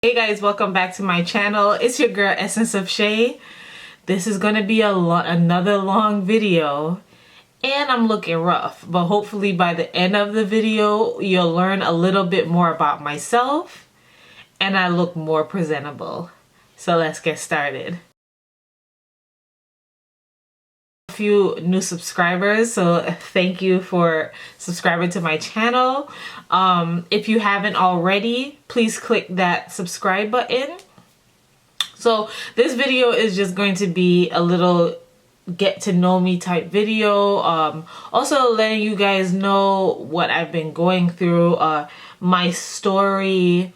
Hey guys, welcome back to my channel. It's your girl Essence of Shay. This is gonna be another long video, and I'm looking rough, but hopefully by the end of the video you'll learn a little bit more about myself and I look more presentable. So let's get started. A few new subscribers, so thank you for subscribing to my channel. If you haven't already, please click that subscribe button. So this video is just going to be a little get to know me type video, also letting you guys know what I've been going through, my story,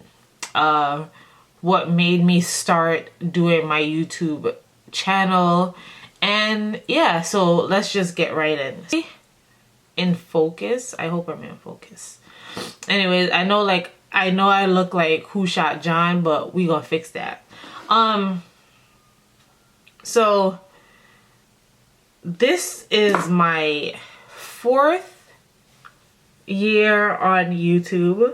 what made me start doing my YouTube channel. And yeah, so let's just get right in focus. I hope I'm in focus. Anyways, I know I look like Who Shot John, but we gonna fix that. So this is my 4th year on YouTube.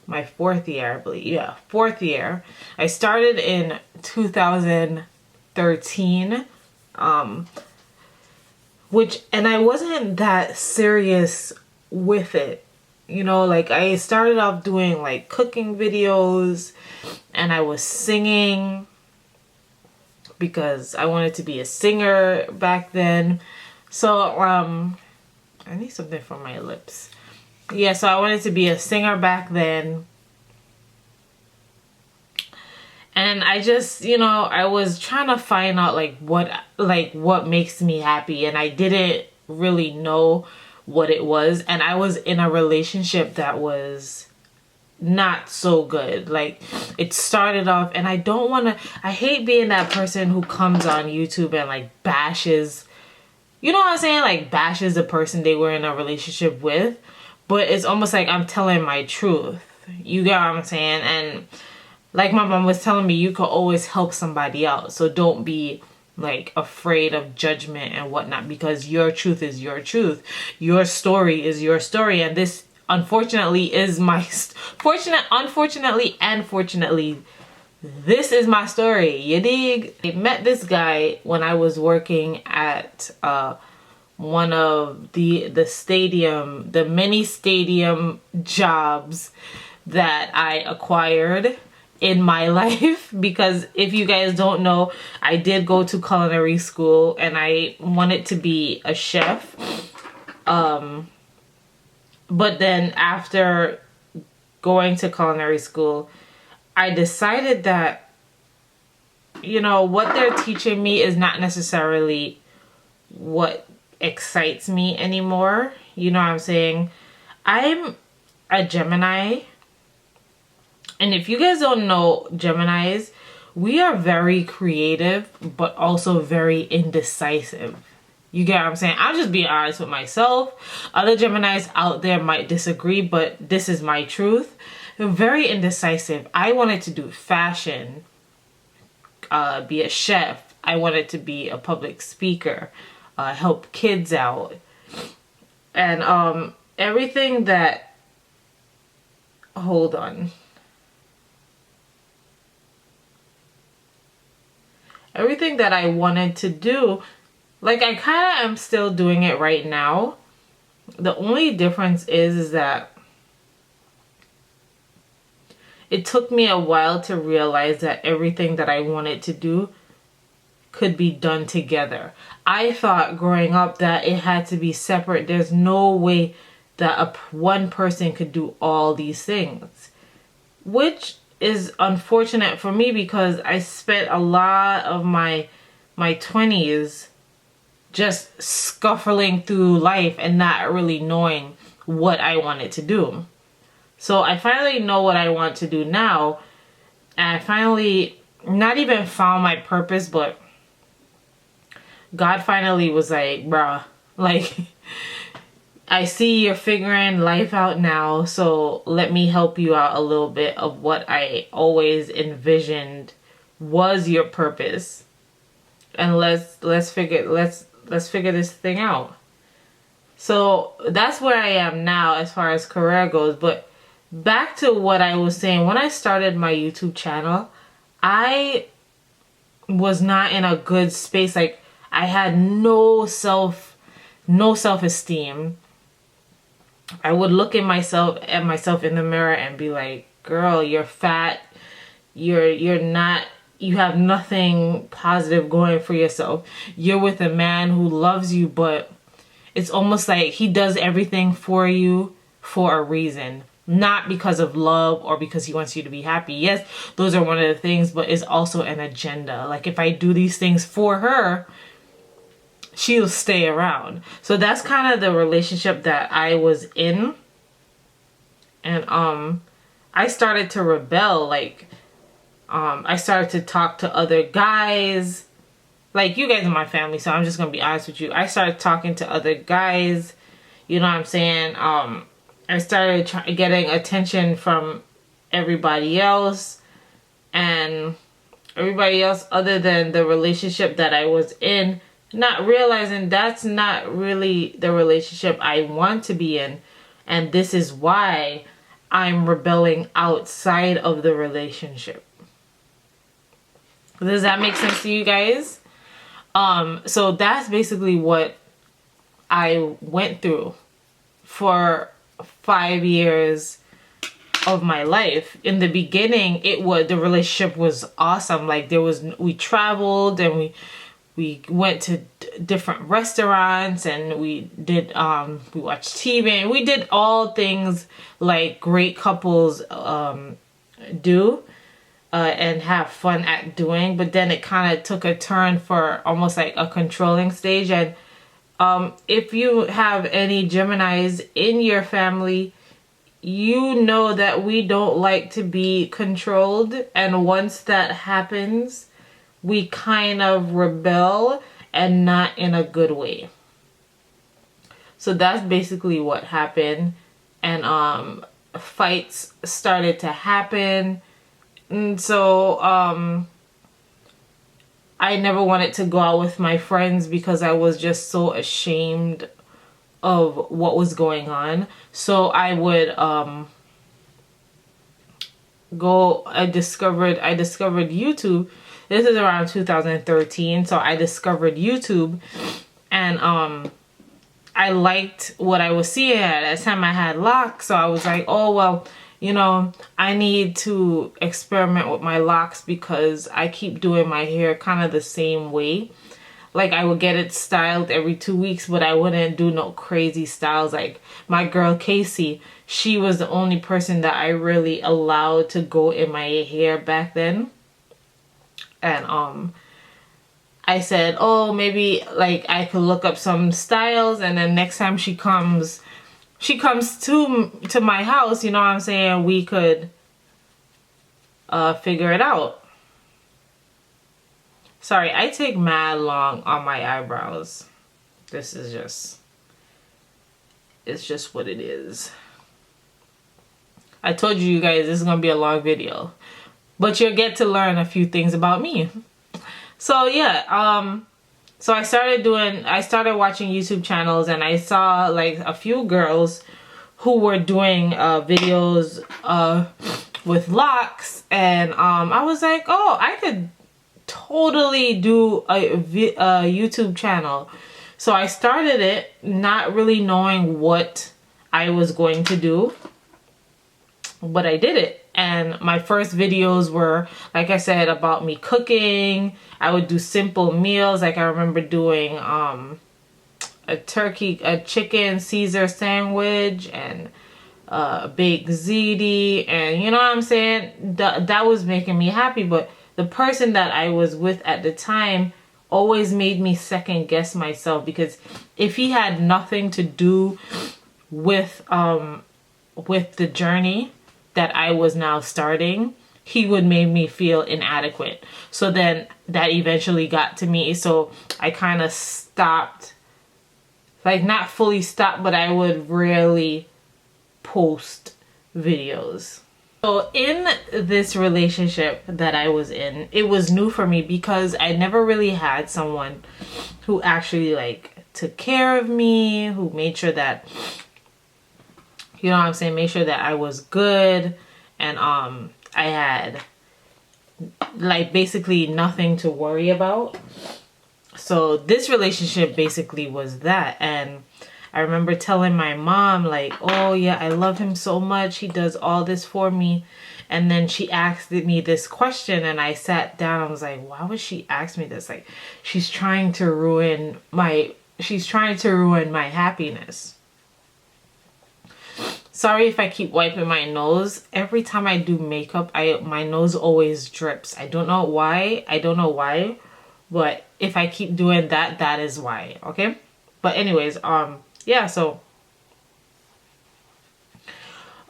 My 4th year, I believe. Yeah, 4th year. I started in 2013. And I wasn't that serious with it. You know, like I started off doing like cooking videos and I was singing because I wanted to be a singer back then. So, I need something for my lips. Yeah, so I wanted to be a singer back then. And I just, you know, I was trying to find out what makes me happy, and I didn't really know what it was. And I was in a relationship that was not so good. Like, it started off, and I hate being that person who comes on YouTube and like bashes, you know what I'm saying? Like bashes the person they were in a relationship with, but it's almost like I'm telling my truth. You get what I'm saying? And like my mom was telling me, you could always help somebody out. So don't be like afraid of judgment and whatnot, because your truth is your truth. Your story is your story. And this unfortunately is my unfortunately and fortunately, this is my story. You dig? I met this guy when I was working at one of the mini stadium jobs that I acquired in my life. Because if you guys don't know, I did go to culinary school and I wanted to be a chef. But then after going to culinary school, I decided that, you know, what they're teaching me is not necessarily what excites me anymore. You know what I'm saying? I'm a Gemini. And if you guys don't know Geminis, we are very creative, but also very indecisive. You get what I'm saying? I'm just being honest with myself. Other Geminis out there might disagree, but this is my truth. They're very indecisive. I wanted to do fashion, be a chef. I wanted to be a public speaker, help kids out. And everything that... Hold on. Everything that I wanted to do, like I kind of am still doing it right now. The only difference is that it took me a while to realize that everything that I wanted to do could be done together. I thought growing up that it had to be separate. There's no way that one person could do all these things, which is unfortunate for me because I spent a lot of my 20s just scuffling through life and not really knowing what I wanted to do. So I finally know what I want to do now, and I finally not even found my purpose, but God finally was like, bruh, like, I see you're figuring life out now, so let me help you out a little bit of what I always envisioned was your purpose, and let's figure this thing out. So that's where I am now as far as career goes. But back to what I was saying, when I started my YouTube channel, I was not in a good space. Like, I had no self-esteem. I would look at myself in the mirror and be like, girl, you're fat. You're not, you have nothing positive going for yourself. You're with a man who loves you, but it's almost like he does everything for you for a reason. Not because of love or because he wants you to be happy. Yes, those are one of the things, but it's also an agenda. Like, if I do these things for her, she'll stay around. So that's kind of the relationship that I was in. And I started to rebel. Like, I started to talk to other guys. Like, you guys are my family, so I'm just gonna be honest with you. I started talking to other guys. You know what I'm saying? I started getting attention from everybody else. And everybody else other than the relationship that I was in. Not realizing that's not really the relationship I want to be in. And this is why I'm rebelling outside of the relationship. Does that make sense to you guys? So that's basically what I went through for 5 years of my life. In the beginning, the relationship was awesome. Like, we traveled and we went to different restaurants, and we watched TV, and we did all things like great couples do and have fun at doing. But then it kind of took a turn for almost like a controlling stage. And if you have any Geminis in your family, you know that we don't like to be controlled. And once that happens, we kind of rebel, and not in a good way. So that's basically what happened. And fights started to happen. And so I never wanted to go out with my friends because I was just so ashamed of what was going on. So I would I discovered YouTube. This is around 2013. So I discovered YouTube, and I liked what I was seeing. At that time I had locks, so I was like, oh well, you know, I need to experiment with my locks because I keep doing my hair kind of the same way. Like, I would get it styled every 2 weeks, but I wouldn't do no crazy styles. Like, my girl Casey, she was the only person that I really allowed to go in my hair back then. And I said, oh, maybe like I could look up some styles, and then next time she comes to my house, you know what I'm saying, we could figure it out. Sorry, I take mad long on my eyebrows. This is just, it's just what it is. I told you guys this is gonna be a long video, but you'll get to learn a few things about me. So yeah, so I started watching YouTube channels, and I saw like a few girls who were doing videos with locks, and I was like, oh, I could totally do a YouTube channel. So I started it, not really knowing what I was going to do, but I did it. And my first videos were, like I said, about me cooking. I would do simple meals. Like, I remember doing a chicken Caesar sandwich, and baked ziti, and you know what I'm saying? That was making me happy. But the person that I was with at the time always made me second guess myself, because if he had nothing to do with the journey that I was now starting, he would make me feel inadequate. So then that eventually got to me. So I kind of stopped, like not fully stopped, but I would rarely post videos. So in this relationship that I was in, it was new for me because I never really had someone who actually like took care of me, who made sure that, You know what I'm saying? Make sure that I was good, and I had like basically nothing to worry about. So this relationship basically was that. And I remember telling my mom like, oh yeah, I love him so much, he does all this for me. And then she asked me this question, and I sat down. I was like, why would she ask me this? Like, she's trying to ruin my happiness. Sorry if I keep wiping my nose. Every time I do makeup, my nose always drips. I don't know why. But if I keep doing that, that is why. Okay? But anyways, yeah, so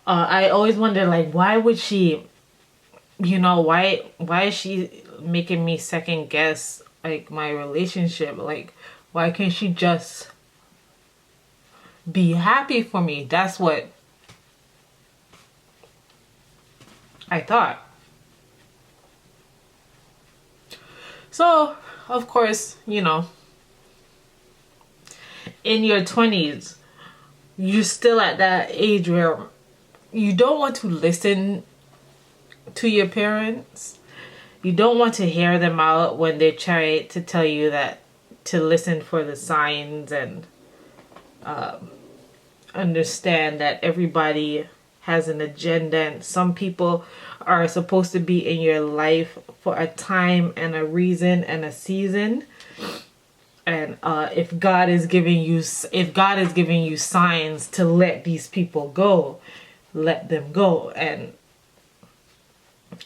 I always wonder, like, why would she, you know, why is she making me second guess like my relationship? Like, why can't she just be happy for me? That's what I thought. So, of course, you know, in your 20s, you're still at that age where you don't want to listen to your parents. You don't want to hear them out when they try to tell you that to listen for the signs and understand that everybody has an agenda, and some people are supposed to be in your life for a time and a reason and a season. And if God is giving you signs to let these people go, let them go. And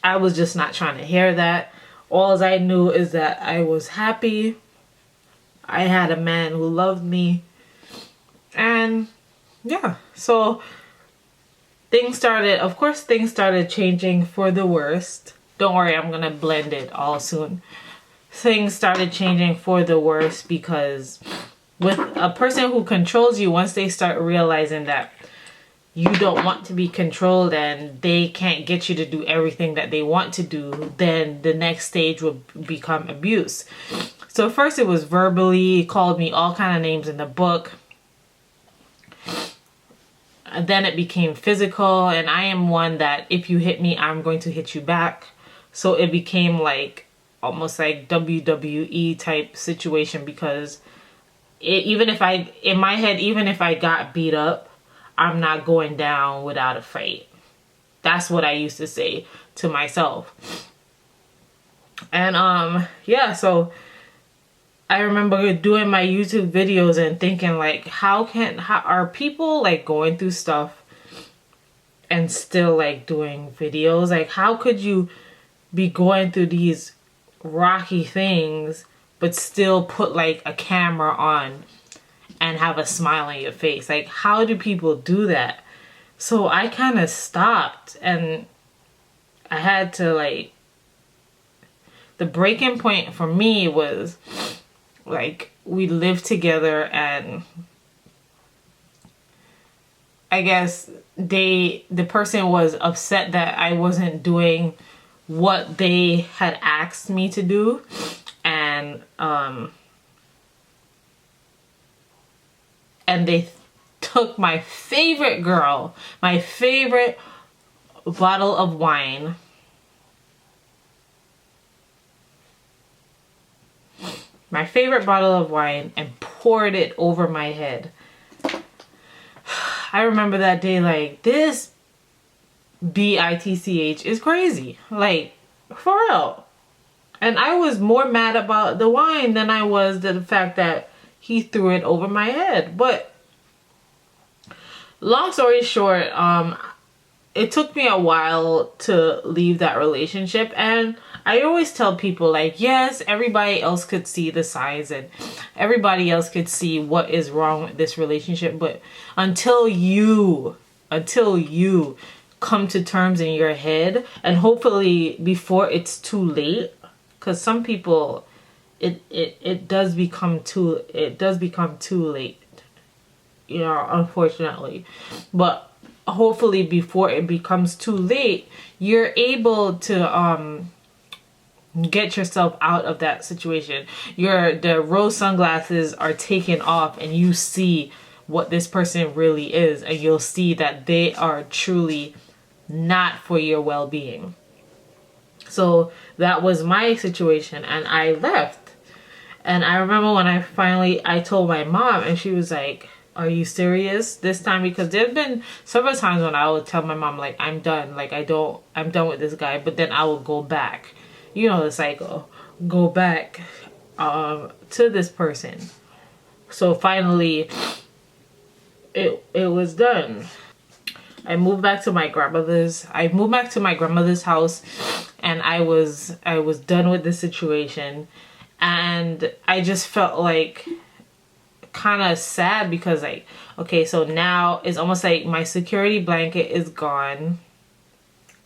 I was just not trying to hear that. All I knew is that I was happy. I had a man who loved me. And yeah, so things started changing for the worst. Don't worry, I'm gonna blend it all soon. Things started changing for the worst because with a person who controls you, once they start realizing that you don't want to be controlled and they can't get you to do everything that they want to do, then the next stage will become abuse. So first it was verbally, he called me all kind of names in the book. And then it became physical, and I am one that if you hit me, I'm going to hit you back. So it became like almost like WWE type situation, because even if I got beat up, I'm not going down without a fight. That's what I used to say to myself. And yeah, so I remember doing my YouTube videos and thinking like, how are people like going through stuff and still like doing videos? Like, how could you be going through these rocky things but still put like a camera on and have a smile on your face? Like, how do people do that? So I kind of stopped, and I had to like, the breaking point for me was like, we lived together, and I guess the person was upset that I wasn't doing what they had asked me to do. And they took my favorite girl, my favorite bottle of wine, and poured it over my head. I remember that day like, this bitch is crazy. Like, for real. And I was more mad about the wine than I was the fact that he threw it over my head. But long story short, it took me a while to leave that relationship. And I always tell people like, yes, everybody else could see the signs and everybody else could see what is wrong with this relationship. But until you come to terms in your head, and hopefully before it's too late, because some people, it does become too late, you know, unfortunately. But hopefully before it becomes too late, you're able to get yourself out of that situation. The rose sunglasses are taken off, and you see what this person really is, and you'll see that they are truly not for your well-being. So that was my situation, and I left. And I remember when I told my mom, and she was like, are you serious this time? Because there's been several times when I would tell my mom, like, I'm done. Like, I'm done with this guy. But then I will go back. You know the cycle. Go back to this person. So finally, it was done. I moved back to my grandmother's house, and I was done with the situation. And I just felt like kind of sad because, like, okay, so now it's almost like my security blanket is gone.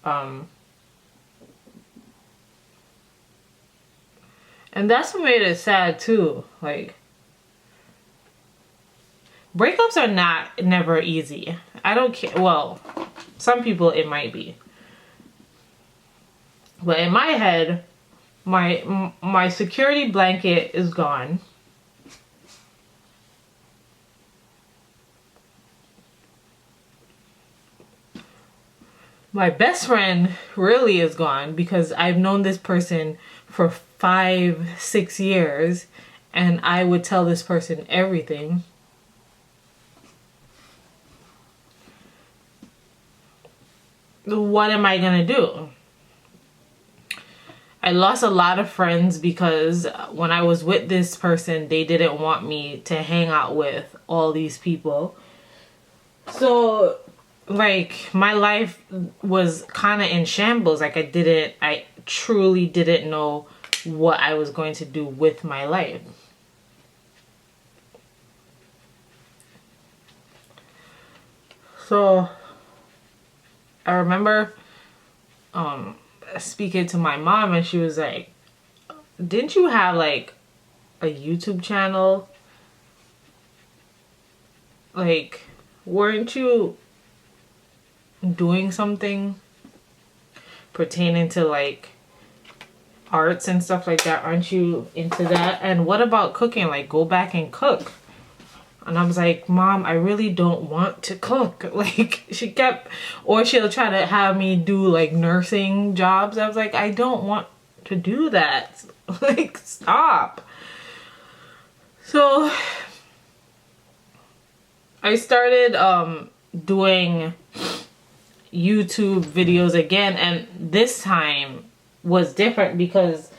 And that's what made it sad too. Like, breakups are never easy. I don't care. Well, some people it might be. But in my head, my security blanket is gone. My best friend really is gone because I've known this person for 5-6 years, and I would tell this person everything. What am I gonna do? I lost a lot of friends because when I was with this person, they didn't want me to hang out with all these people. So, like, my life was kind of in shambles. Like, I truly didn't know what I was going to do with my life. So, I remember speaking to my mom, and she was like, didn't you have like a YouTube channel? Like, weren't you doing something pertaining to like arts and stuff like that? Aren't you into that? And what about cooking? Like, go back and cook. And I was like, Mom, I really don't want to cook. Like, she'll try to have me do like nursing jobs. I was like, I don't want to do that. Like, stop. So I started doing YouTube videos again, and this time was different because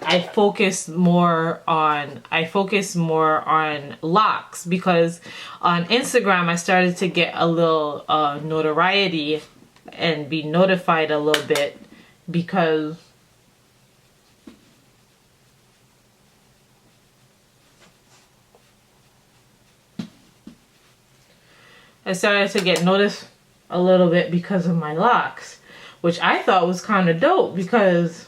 I focus more on locks, because on Instagram I started to get a little notoriety and be notified a little bit because I started to get noticed a little bit because of my locks, which I thought was kind of dope, because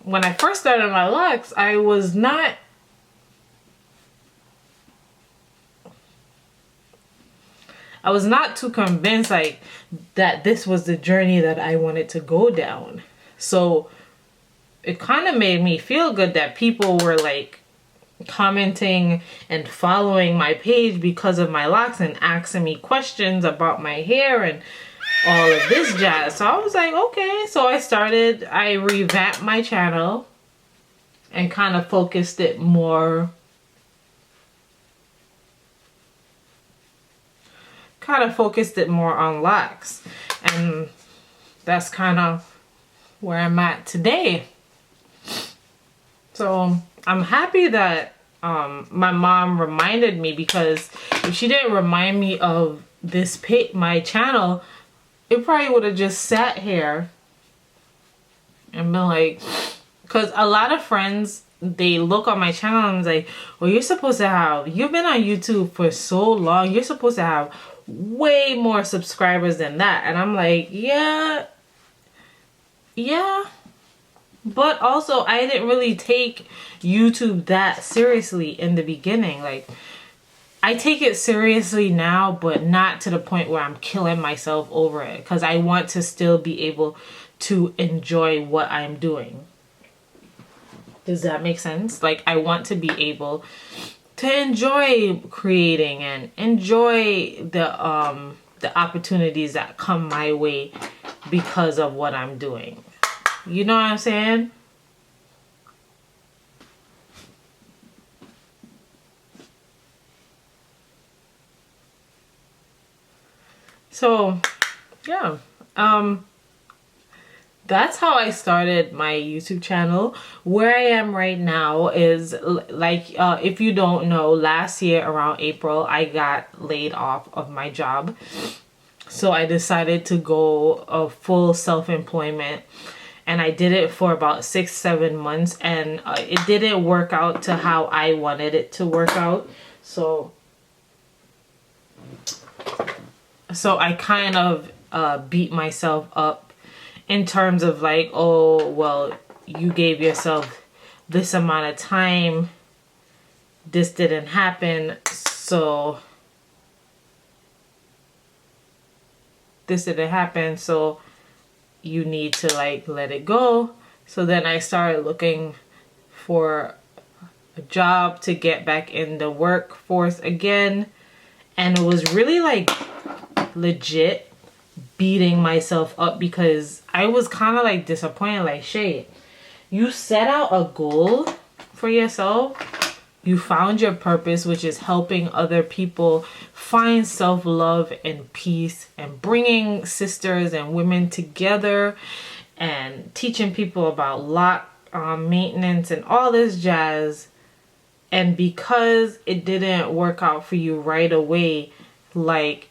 when I first started my locks, I was not too convinced like that this was the journey that I wanted to go down. So it kind of made me feel good that people were like commenting and following my page because of my locks and asking me questions about my hair and all of this jazz. So I was like, okay. So I revamped my channel and kind of focused it more on locks. And that's kind of where I'm at today. So I'm happy that my mom reminded me, because if she didn't remind me of my channel, it probably would have just sat here and been like, because a lot of friends, they look on my channel and like, well, you've been on YouTube for so long, you're supposed to have way more subscribers than that. And I'm like, yeah, but also I didn't really take YouTube that seriously in the beginning. Like, I take it seriously now, but not to the point where I'm killing myself over it, because I want to still be able to enjoy what I'm doing. Does that make sense? Like, I want to be able to enjoy creating and enjoy the opportunities that come my way because of what I'm doing. You know what I'm saying? So, yeah. That's how I started my YouTube channel. Where I am right now is like, if you don't know, last year around April, I got laid off of my job. So I decided to go full self-employment, and I did it for about 6-7 months, and it didn't work out to how I wanted it to work out. So I kind of beat myself up in terms of like, oh, well, you gave yourself this amount of time, this didn't happen, so you need to like let it go. So then I started looking for a job to get back in the workforce again, and it was really like legit beating myself up because I was kind of like disappointed. Like, Shay, you set out a goal for yourself, you found your purpose, which is helping other people find self-love and peace and bringing sisters and women together and teaching people about lock maintenance and all this jazz. And because it didn't work out for you right away, like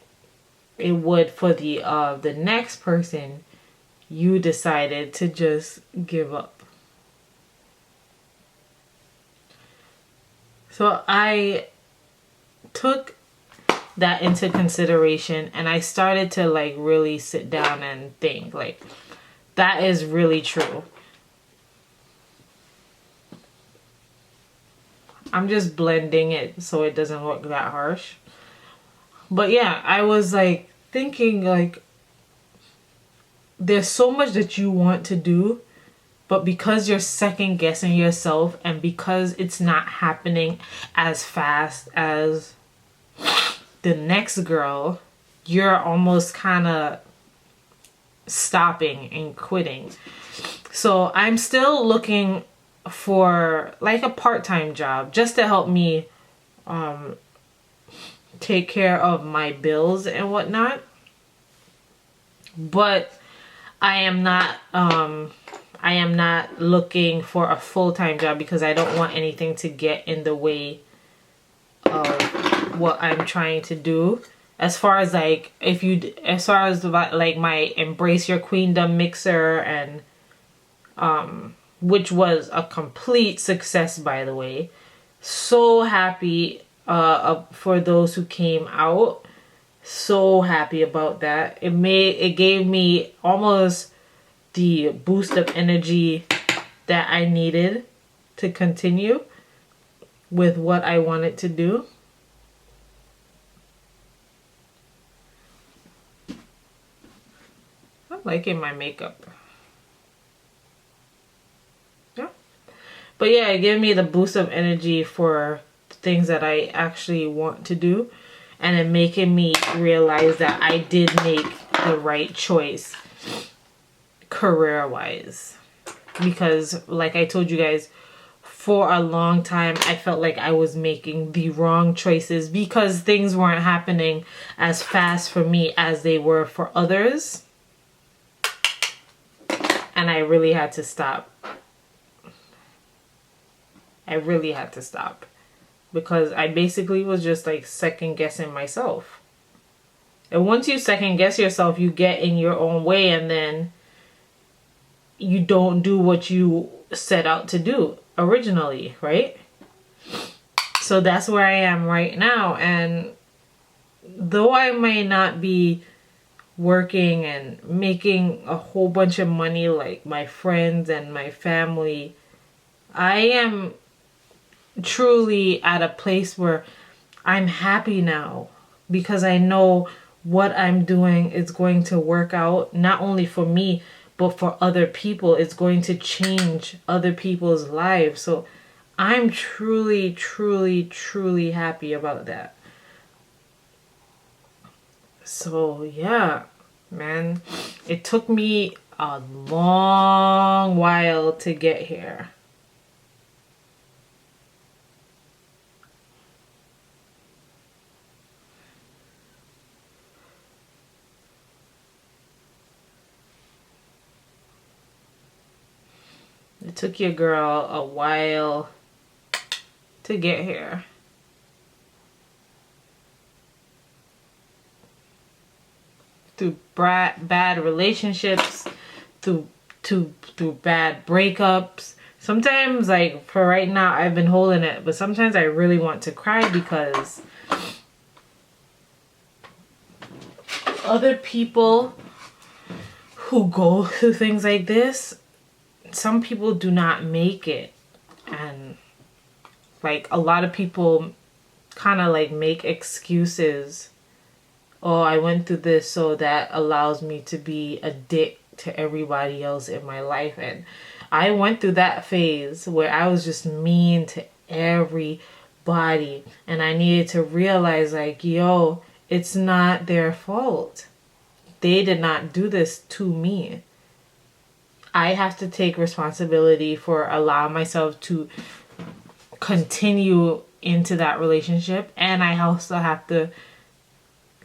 it would for the next person, you decided to just give up. So I took that into consideration, and I started to like really sit down and think, like, that is really true. I'm just blending it so it doesn't look that harsh. But yeah, I was like thinking, like, there's so much that you want to do, but because you're second guessing yourself and because it's not happening as fast as the next girl, you're almost kind of stopping and quitting. So I'm still looking for like a part-time job just to help me take care of my bills and whatnot. But I am not looking for a full-time job because I don't want anything to get in the way of what I'm trying to do. As far as like, as far as like my Embrace Your Queendom mixer, and which was a complete success, by the way. So happy for those who came out. So happy about that. It gave me almost the boost of energy that I needed to continue with what I wanted to do. I'm liking my makeup. Yeah. But yeah, it gave me the boost of energy for things that I actually want to do, and it making me realize that I did make the right choice career-wise. Because like I told you guys, for a long time I felt like I was making the wrong choices because things weren't happening as fast for me as they were for others. And I really had to stop. I really had to stop. Because I basically was just like second guessing myself. And once you second guess yourself, you get in your own way, and then you don't do what you set out to do originally, right? So that's where I am right now. And though I may not be working and making a whole bunch of money like my friends and my family, I am truly at a place where I'm happy now, because I know what I'm doing is going to work out, not only for me but for other people. It's going to change other people's lives. So I'm truly, truly, truly happy about that. So yeah, man, it took me a long while to get here. It took your girl a while to get here. Through bad relationships, through through bad breakups. Sometimes, like for right now, I've been holding it, but sometimes I really want to cry because other people who go through things like this, some people do not make it. And like a lot of people kind of like make excuses. Oh, I went through this, so that allows me to be a dick to everybody else in my life. And I went through that phase where I was just mean to everybody. And I needed to realize, like, yo, it's not their fault. They did not do this to me. I have to take responsibility for allowing myself to continue into that relationship. And I also have to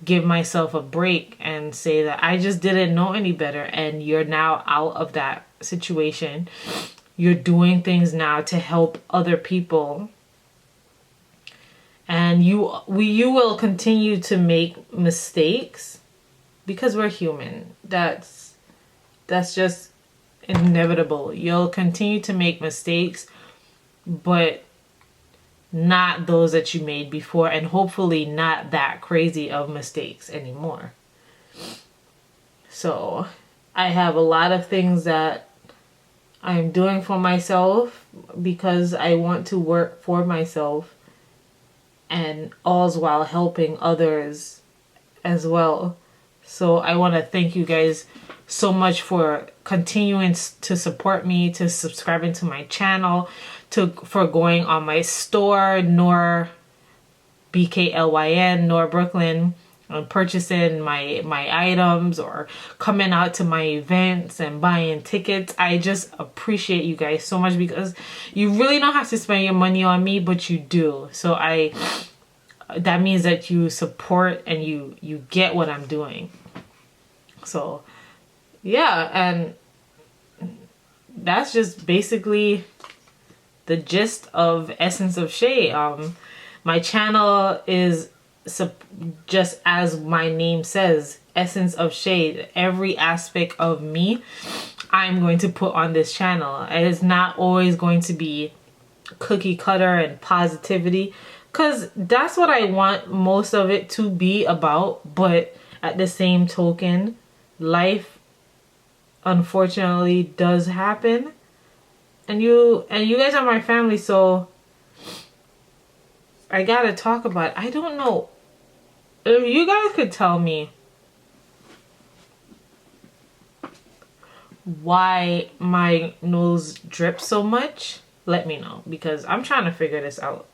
give myself a break and say that I just didn't know any better, and you're now out of that situation. You're doing things now to help other people, and you will continue to make mistakes because we're human. That's just inevitable. You'll continue to make mistakes, but not those that you made before, and hopefully not that crazy of mistakes anymore. So I have a lot of things that I'm doing for myself because I want to work for myself, and all's while helping others as well. So I want to thank you guys so much for continuing to support me, to subscribing to my channel, for going on my store, Nor BKLYN, Nor Brooklyn, and purchasing my items, or coming out to my events and buying tickets. I just appreciate you guys so much because you really don't have to spend your money on me, but you do. So that means that you support and you get what I'm doing. So yeah, and that's just basically the gist of Essence of Shay. My channel is just as my name says, Essence of Shay. Every aspect of me I'm going to put on this channel. It is not always going to be cookie cutter and positivity, because that's what I want most of it to be about. But at the same token, life unfortunately does happen, and you guys are my family, so I gotta talk about it. I don't know if you guys could tell me why my nose drips so much. Let me know, because I'm trying to figure this out.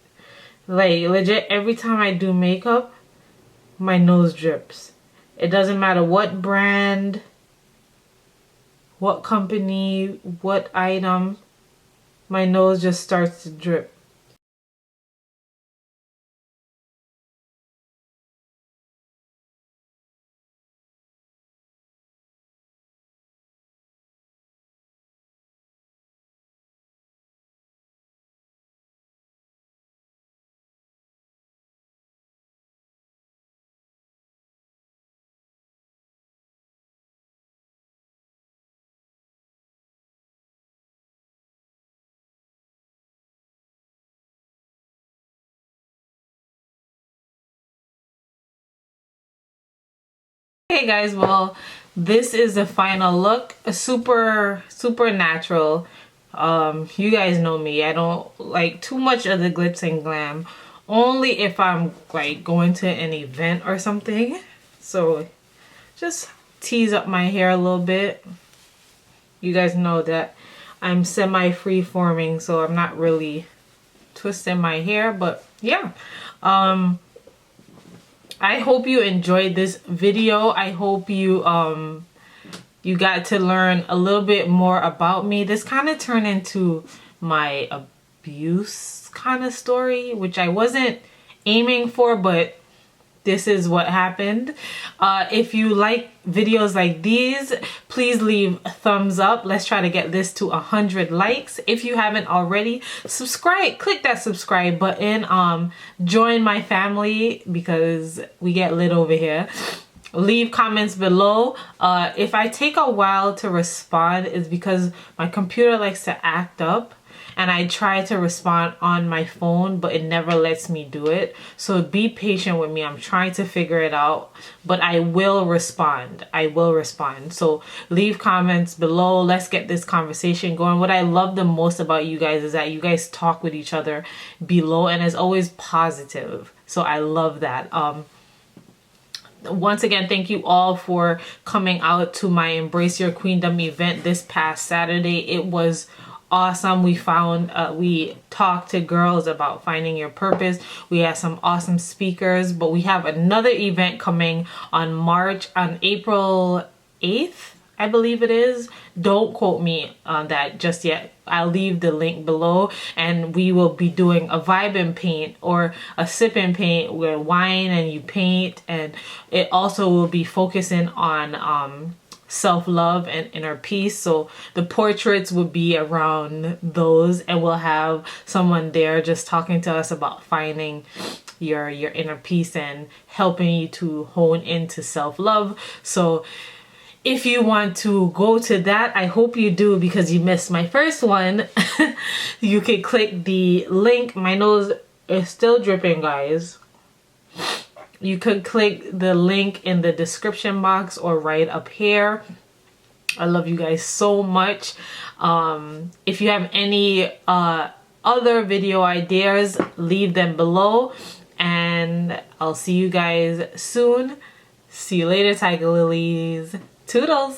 Like legit, every time I do makeup, my nose drips. It doesn't matter what brand, what company, what item, my nose just starts to drip. Hey guys, well, this is the final look. A super natural. You guys know me, I don't like too much of the glitz and glam, only if I'm like going to an event or something. So just tease up my hair a little bit. You guys know that I'm semi free forming, so I'm not really twisting my hair, but yeah. I hope you enjoyed this video. I hope you you got to learn a little bit more about me. This kind of turned into my abuse kind of story, which I wasn't aiming for, but this is what happened. If you like videos like these, please leave a thumbs up. Let's try to get this to 100 likes. If you haven't already, subscribe. Click that subscribe button. Join my family because we get lit over here. Leave comments below. If I take a while to respond, it's because my computer likes to act up. And I try to respond on my phone, but it never lets me do it. So be patient with me. I'm trying to figure it out, but I will respond. I will respond. So leave comments below. Let's get this conversation going. What I love the most about you guys is that you guys talk with each other below, and it's always positive. So I love that. Once again, thank you all for coming out to my Embrace Your Queendom event this past Saturday. It was awesome. We talked to girls about finding your purpose. We had some awesome speakers, but we have another event coming on April 8th, I believe it is. Don't quote me on that just yet. I'll leave the link below, and we will be doing a vibe and paint or a sip and paint where wine and you paint, and it also will be focusing on self-love and inner peace. So the portraits would be around those, and we'll have someone there just talking to us about finding your inner peace and helping you to hone into self-love. So if you want to go to that, I hope you do, because you missed my first one. You can click the link. My nose is still dripping, guys. You could click the link in the description box or right up here. I love you guys so much. If you have any other video ideas, leave them below, and I'll see you guys soon. See you later, Tiger Lilies. Toodles!